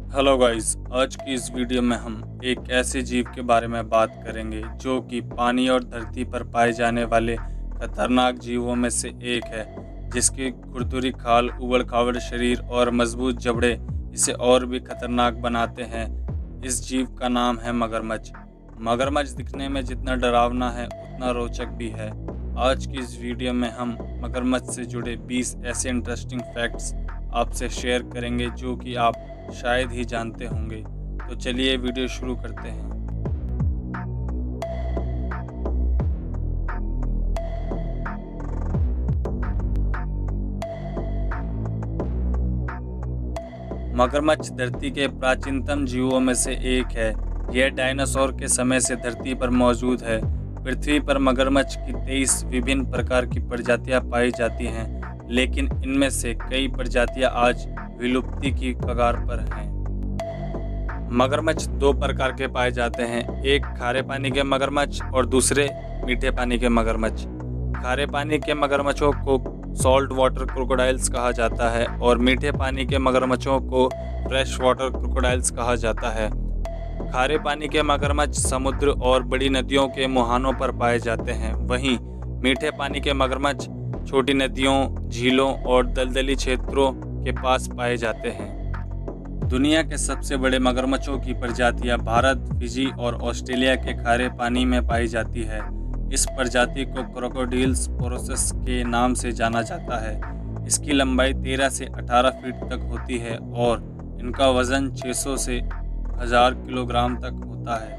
Hello guys, आज की इस वीडियो में हम एक ऐसे जीव के बारे में बात करेंगे जो कि पानी और धरती पर पाए जाने वाले खतरनाक जीवों में से एक है, जिसकी खुरदुरी खाल, उबड़-खाबड़ शरीर और मजबूत जबड़े इसे और भी खतरनाक बनाते हैं। इस जीव का नाम है मगरमच्छ। मगरमच्छ दिखने में जितना डरावना है उतना रोचक भी है। आज की इस वीडियो में हम मगरमच्छ से जुड़े 20 ऐसे इंटरेस्टिंग फैक्ट्स आपसे शेयर करेंगे जो कि आप शायद ही जानते होंगे। तो चलिए वीडियो शुरू करते हैं। मगरमच्छ धरती के प्राचीनतम जीवों में से एक है। यह डायनासोर के समय से धरती पर मौजूद है। पृथ्वी पर मगरमच्छ की 23 विभिन्न प्रकार की प्रजातियां पाई जाती हैं, लेकिन इनमें से कई प्रजातियां आज विलुप्ति की कगार पर हैं। मगरमच्छ दो प्रकार के पाए जाते हैं, एक खारे पानी के मगरमच्छ और दूसरे मीठे पानी के मगरमच्छ। खारे पानी के मगरमच्छों को सॉल्ट वाटर क्रोकोडाइल्स कहा जाता है और मीठे पानी के मगरमच्छों को फ्रेश वाटर क्रोकोडाइल्स कहा जाता है। खारे पानी के मगरमच्छ समुद्र और बड़ी नदियों के मुहानों पर पाए जाते हैं, वहीं मीठे पानी के मगरमच्छ छोटी नदियों, झीलों और दलदली क्षेत्रों के पास पाए जाते हैं। दुनिया के सबसे बड़े मगरमच्छों की प्रजातियां भारत, फिजी और ऑस्ट्रेलिया के खारे पानी में पाई जाती है। इस प्रजाति को क्रोकोडिल्स पोरोसस के नाम से जाना जाता है। इसकी लंबाई 13 से 18 फीट तक होती है और इनका वजन 600 से 1000 किलोग्राम तक होता है।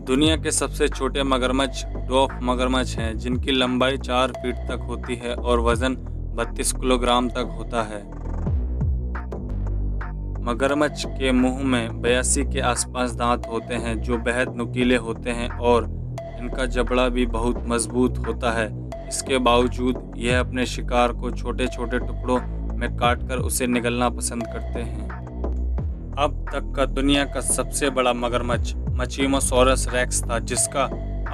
दुनिया के सबसे छोटे मगरमच्छ डॉफ मगरमच्छ हैं, जिनकी लंबाई 4 फीट तक होती है और वजन 32 किलोग्राम तक होता है। मगरमच्छ के मुंह में 82 के आसपास दांत होते हैं जो बेहद नुकीले होते हैं और इनका जबड़ा भी बहुत मजबूत होता है। इसके बावजूद यह अपने शिकार को छोटे छोटे टुकड़ों में काटकर उसे निगलना पसंद करते हैं। अब तक का दुनिया का सबसे बड़ा मगरमच्छ मचीमोसॉरस रेक्स था, जिसका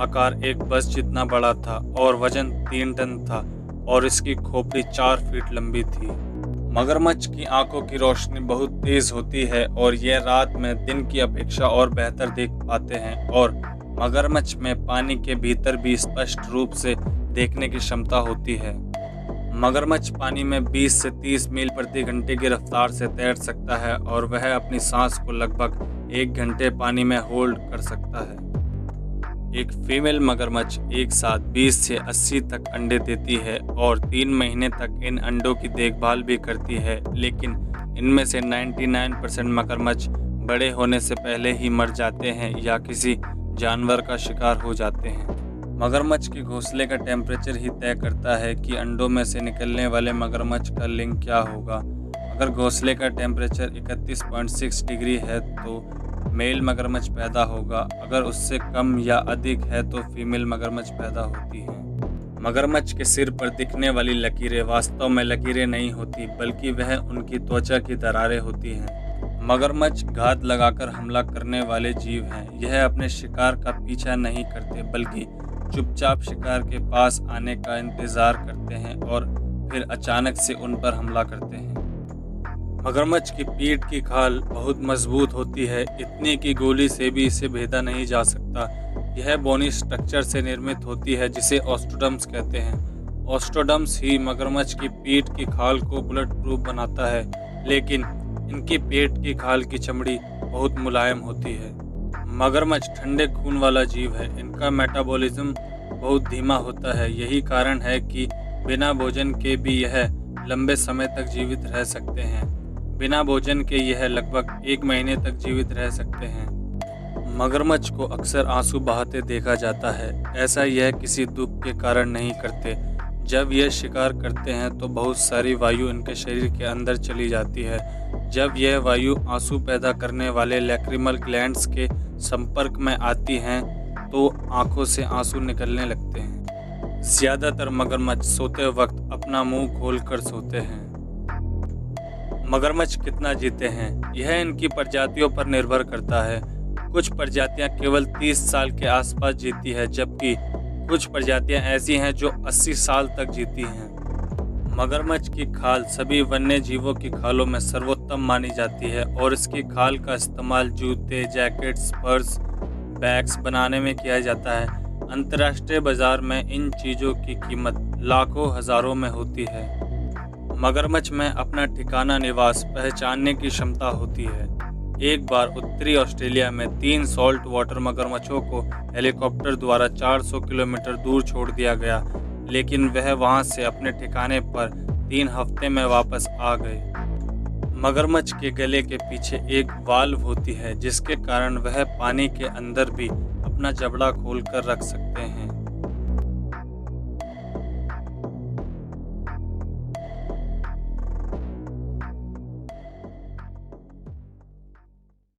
आकार एक बस जितना बड़ा था और वजन 3 टन था और इसकी खोपड़ी 4 फीट लंबी थी। मगरमच्छ की आंखों की रोशनी बहुत तेज होती है और यह रात में दिन की अपेक्षा और बेहतर देख पाते हैं और मगरमच्छ में पानी के भीतर भी स्पष्ट रूप से देखने की क्षमता होती है। मगरमच्छ पानी में 20 से 30 मील प्रति घंटे की रफ्तार से तैर सकता है और वह अपनी सांस को लगभग 1 घंटे पानी में होल्ड कर सकता है। एक फीमेल मगरमच्छ एक साथ 20 से 80 तक अंडे देती है और 3 महीने तक इन अंडों की देखभाल भी करती है, लेकिन इनमें से 99% मगरमच्छ बड़े होने से पहले ही मर जाते हैं या किसी जानवर का शिकार हो जाते हैं। मगरमच्छ के घोंसले का टेम्परेचर ही तय करता है कि अंडों में से निकलने वाले मगरमच्छ का लिंग क्या होगा। अगर घोंसले का टेम्परेचर 31.6 डिग्री है तो मेल मगरमच्छ पैदा होगा, अगर उससे कम या अधिक है तो फीमेल मगरमच्छ पैदा होती है। मगरमच्छ के सिर पर दिखने वाली लकीरें वास्तव में लकीरें नहीं होती, बल्कि वह उनकी त्वचा की दरारें होती हैं। मगरमच्छ घात लगाकर हमला करने वाले जीव हैं। यह अपने शिकार का पीछा नहीं करते, बल्कि चुपचाप शिकार के पास आने का इंतजार करते हैं और फिर अचानक से उन पर हमला करते हैं। मगरमच्छ की पीठ की खाल बहुत मजबूत होती है, इतनी कि गोली से भी इसे भेदा नहीं जा सकता। यह बोनी स्ट्रक्चर से निर्मित होती है जिसे ऑस्टोडर्म्स कहते हैं। ऑस्टोडर्म्स ही मगरमच्छ की पीठ की खाल को बुलेट प्रूफ बनाता है, लेकिन इनकी पेट की खाल की चमड़ी बहुत मुलायम होती है। मगरमच्छ ठंडे खून वाला जीव है। इनका मेटाबॉलिज्म बहुत धीमा होता है। यही कारण है कि बिना भोजन के भी यह लंबे समय तक जीवित रह सकते हैं। बिना भोजन के यह लगभग 1 महीने तक जीवित रह सकते हैं। मगरमच्छ को अक्सर आंसू बहाते देखा जाता है। ऐसा यह किसी दुख के कारण नहीं करते। जब यह शिकार करते हैं तो बहुत सारी वायु इनके शरीर के अंदर चली जाती है। जब यह वायु आंसू पैदा करने वाले लैक्रिमल ग्लैंड्स के संपर्क में आती हैं तो आंखों से आंसू निकलने लगते हैं। ज़्यादातर मगरमच्छ सोते वक्त अपना मुंह खोलकर सोते हैं। मगरमच्छ कितना जीते हैं, यह इनकी प्रजातियों पर निर्भर करता है। कुछ प्रजातियां केवल 30 साल के आसपास जीती है, जबकि कुछ प्रजातियां ऐसी हैं जो 80 साल तक जीती हैं। मगरमच्छ की खाल सभी वन्य जीवों की खालों में सर्वोत्तम उत्तम मानी जाती है और इसकी खाल का इस्तेमाल जूते, जैकेट्स, पर्स, बैग्स बनाने में किया जाता है। अंतर्राष्ट्रीय बाजार में इन चीज़ों की कीमत लाखों हज़ारों में होती है। मगरमच्छ में अपना ठिकाना निवास पहचानने की क्षमता होती है। एक बार उत्तरी ऑस्ट्रेलिया में 3 सॉल्ट वाटर मगरमच्छों को हेलीकॉप्टर द्वारा 400 किलोमीटर दूर छोड़ दिया गया, लेकिन वह वहां से अपने ठिकाने पर 3 हफ्ते में वापस आ गए। मगरमच्छ के गले के पीछे एक वाल्व होती है, जिसके कारण वह पानी के अंदर भी अपना जबड़ा खोल कर रख सकते हैं।